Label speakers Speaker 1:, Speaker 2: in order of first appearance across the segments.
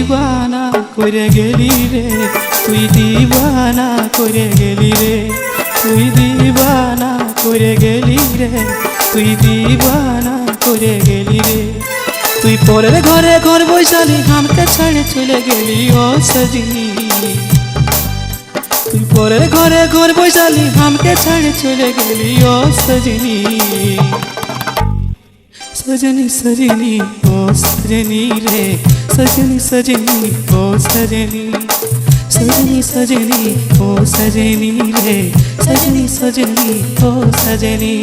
Speaker 1: দিবানা করে গেলি রে, তুই দিবানা করে গেলি রে, তুই দিবানা করে গেলি রে, তুই দিবানা করে গেলি রে। তুই পরের ঘরে ঘর বৈশালী আমাকে ছেড়ে চলে গেলি ও সজনী, তুই পরের ঘরে ঘর বৈশালী আমাকে ছেড়ে চলে গেলি ও সজনী। सजनी सजनी ओ सजनी रे, सजनी सजनी ओ सजनी, सजनी सजनी ओ सजनी रे, सजनी सजनी ओ सजनी।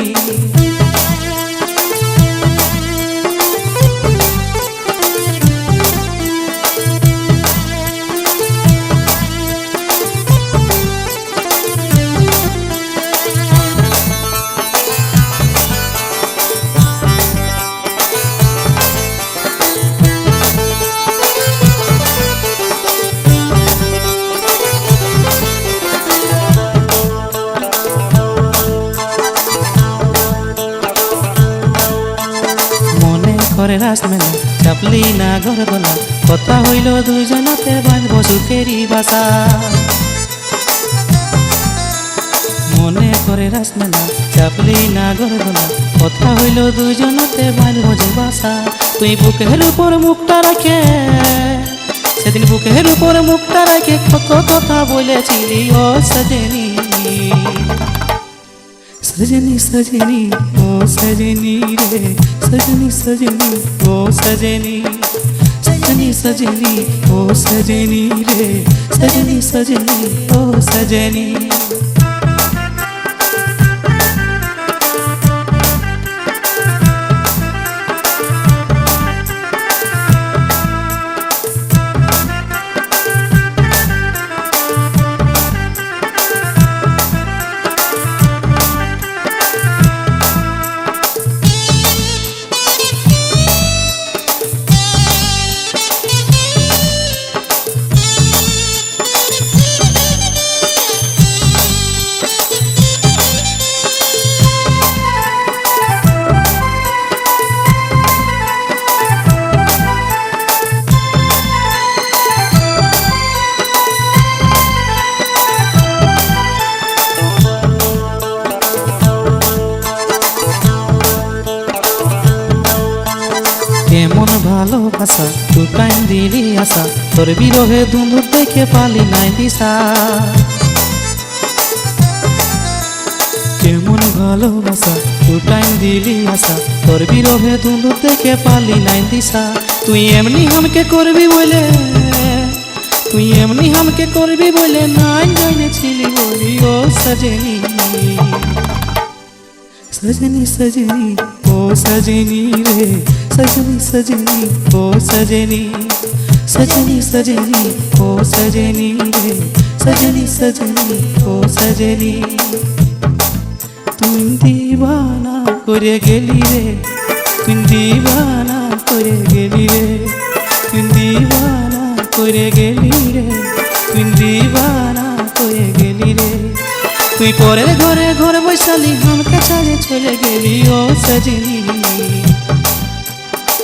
Speaker 1: ঘরে রাস মেলা চাপলি না ঘর বলা, কথা হইল দুজনাতে বাঁধব সুখেরই বাসা। মনে করে রাস মেলা চাপলি না ঘর বলা, কথা হইল দুজনাতে বাঁধব যে বাসা। তুই বুকের উপর মুখটা রাখে, সেদিন বুকের উপর মুখটা রাখে কত কথা বলেছিলি ও সজনী। सजनी सजनी ओ सजनी रे, सजनी सजनी ओ सजनी, सजनी सजनी ओ सजनी रे, सजनी सजनी ओ सजनी। কেমন ভালোবাসা তু টাইম দিলি আশা, তোর বিরহে দুন্দুর দেখে পালি নাই দিশা। কেমন ভালোবাসা তু টাইম দিলি আশা, তোর বিরহে দুন্দুর দেখে পালি নাই দিশা। তুই এমনি আমাকে করবি বলে, তুই এমনি আমাকে করবি বলে নাই জানেছিলি বলি ও সজনী। सजनी सजनी ओ सजनी रे, सजनी सजनी ओ सजनी, सजनी सजनी ओ सजनी रे, सजनी सजनी ओ सजनी। तुम दीवाना करे गेली रे, तुम दीवाना करे गेली रे, तुम दीवाना करे गेली रे, तुम दीवाना करे गेली रे। তুই পরের ঘরে ঘর বৈশালী আমাকে ছেড়ে চলে গেলি ও সজনী,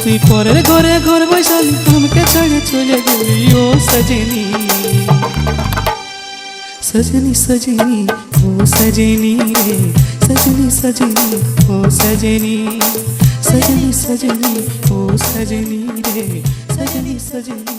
Speaker 1: তুই পরের ঘরে ঘর বৈশালী আমাকে ছেড়ে চলে গেলি ও সজনী। सजनी सजनी ओ सजनी रे, सजनी सजनी ओ सजनी, सजनी सजनी ओ सजनी रे, सजनी सजनी।